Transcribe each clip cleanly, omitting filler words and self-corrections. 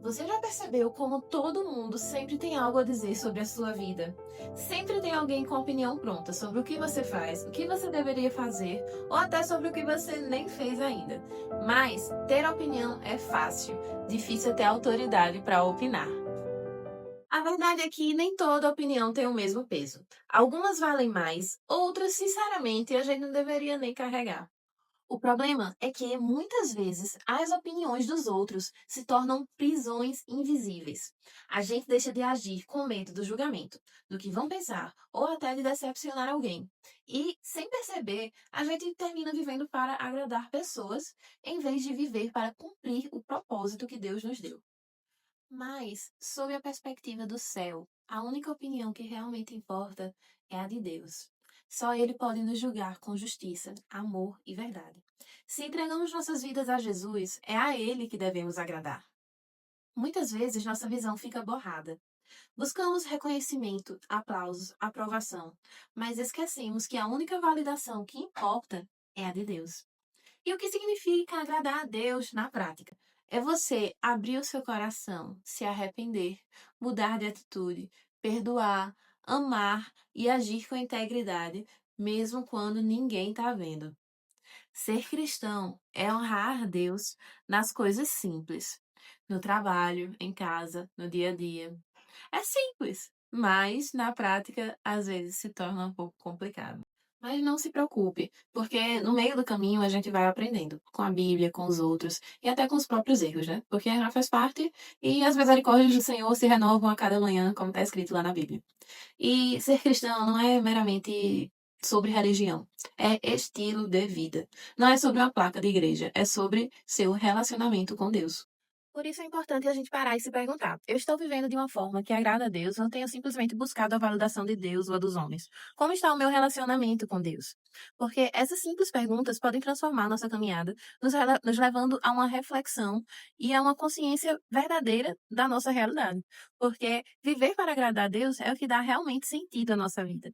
Você já percebeu como todo mundo sempre tem algo a dizer sobre a sua vida? Sempre tem alguém com opinião pronta sobre o que você faz, o que você deveria fazer ou até sobre o que você nem fez ainda. Mas ter opinião é fácil, difícil é ter autoridade para opinar. A verdade é que nem toda opinião tem o mesmo peso. Algumas valem mais, outras, sinceramente, a gente não deveria nem carregar. O problema é que, muitas vezes, as opiniões dos outros se tornam prisões invisíveis. A gente deixa de agir com medo do julgamento, do que vão pensar, ou até de decepcionar alguém. E, sem perceber, a gente termina vivendo para agradar pessoas, em vez de viver para cumprir o propósito que Deus nos deu. Mas, sob a perspectiva do céu, a única opinião que realmente importa é a de Deus. Só Ele pode nos julgar com justiça, amor e verdade. Se entregamos nossas vidas a Jesus, é a Ele que devemos agradar. Muitas vezes nossa visão fica borrada. Buscamos reconhecimento, aplausos, aprovação, mas esquecemos que a única validação que importa é a de Deus. E o que significa agradar a Deus na prática? É você abrir o seu coração, se arrepender, mudar de atitude, perdoar, amar e agir com integridade, mesmo quando ninguém está vendo. Ser cristão é honrar a Deus nas coisas simples, no trabalho, em casa, no dia a dia. É simples, mas na prática às vezes se torna um pouco complicado. Mas não se preocupe, porque no meio do caminho a gente vai aprendendo, com a Bíblia, com os outros e até com os próprios erros, né? Porque errar faz parte e as misericórdias do Senhor se renovam a cada manhã, como está escrito lá na Bíblia. E ser cristão não é meramente sobre religião, é estilo de vida. Não é sobre uma placa de igreja, é sobre seu relacionamento com Deus. Por isso é importante a gente parar e se perguntar: eu estou vivendo de uma forma que agrada a Deus, ou tenho simplesmente buscado a validação de Deus ou a dos homens? Como está o meu relacionamento com Deus? Porque essas simples perguntas podem transformar nossa caminhada, nos levando a uma reflexão e a uma consciência verdadeira da nossa realidade. Porque viver para agradar a Deus é o que dá realmente sentido à nossa vida.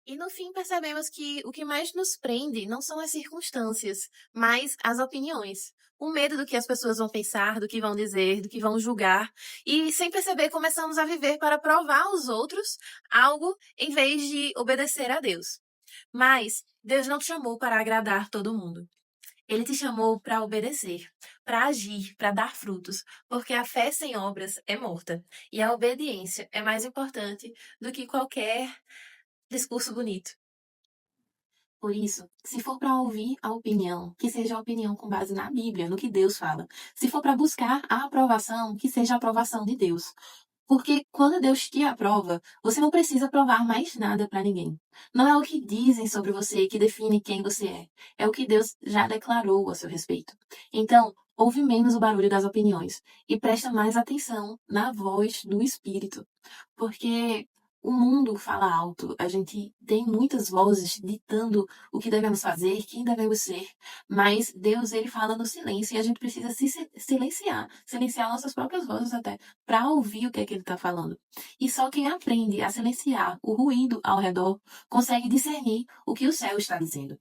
E no fim percebemos que o que mais nos prende não são as circunstâncias, mas as opiniões. O medo do que as pessoas vão pensar, do que vão dizer, do que vão julgar. E sem perceber, começamos a viver para provar aos outros algo em vez de obedecer a Deus. Mas Deus não te chamou para agradar todo mundo. Ele te chamou para obedecer, para agir, para dar frutos, porque a fé sem obras é morta e a obediência é mais importante do que qualquer discurso bonito. Por isso, se for para ouvir a opinião, que seja a opinião com base na Bíblia, no que Deus fala. Se for para buscar a aprovação, que seja a aprovação de Deus. Porque quando Deus te aprova, você não precisa provar mais nada para ninguém. Não é o que dizem sobre você que define quem você é. É o que Deus já declarou a seu respeito. Então, ouve menos o barulho das opiniões e presta mais atenção na voz do Espírito. Porque o mundo fala alto, a gente tem muitas vozes ditando o que devemos fazer, quem devemos ser, mas Deus, ele fala no silêncio e a gente precisa silenciar nossas próprias vozes até, para ouvir o que é que ele está falando. E só quem aprende a silenciar o ruído ao redor consegue discernir o que o céu está dizendo.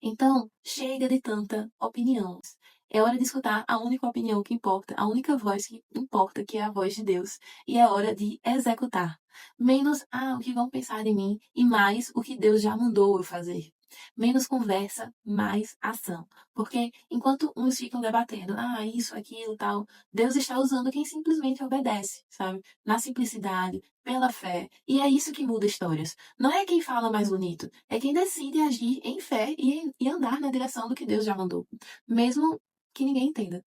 Então, chega de tanta opinião. É hora de escutar a única opinião que importa, a única voz que importa, que é a voz de Deus. E é hora de executar. Menos, o que vão pensar de mim, e mais o que Deus já mandou eu fazer. Menos conversa, mais ação. Porque enquanto uns ficam debatendo, isso, aquilo, tal, Deus está usando quem simplesmente obedece, sabe? Na simplicidade, pela fé. E é isso que muda histórias. Não é quem fala mais bonito, é quem decide agir em fé e andar na direção do que Deus já mandou. Mesmo que ninguém entenda.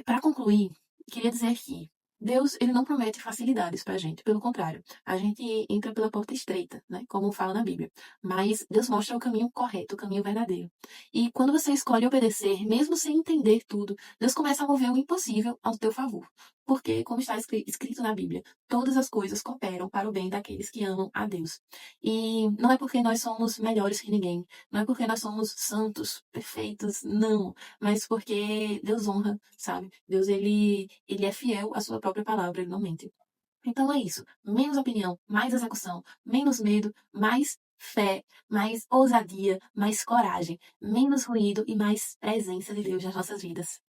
Para concluir, queria dizer que Deus, ele não promete facilidades pra gente, pelo contrário, a gente entra pela porta estreita, né, como fala na Bíblia. Mas Deus mostra o caminho correto, o caminho verdadeiro. E quando você escolhe obedecer, mesmo sem entender tudo, Deus começa a mover o impossível ao teu favor. Porque, como está escrito na Bíblia, todas as coisas cooperam para o bem daqueles que amam a Deus. E não é porque nós somos melhores que ninguém, não é porque nós somos santos, perfeitos, não, mas porque Deus honra, sabe? Deus, ele é fiel à sua própria palavra, ele não mente. Então é isso. Menos opinião, mais execução. Menos medo, mais fé, mais ousadia, mais coragem. Menos ruído e mais presença de Deus nas nossas vidas.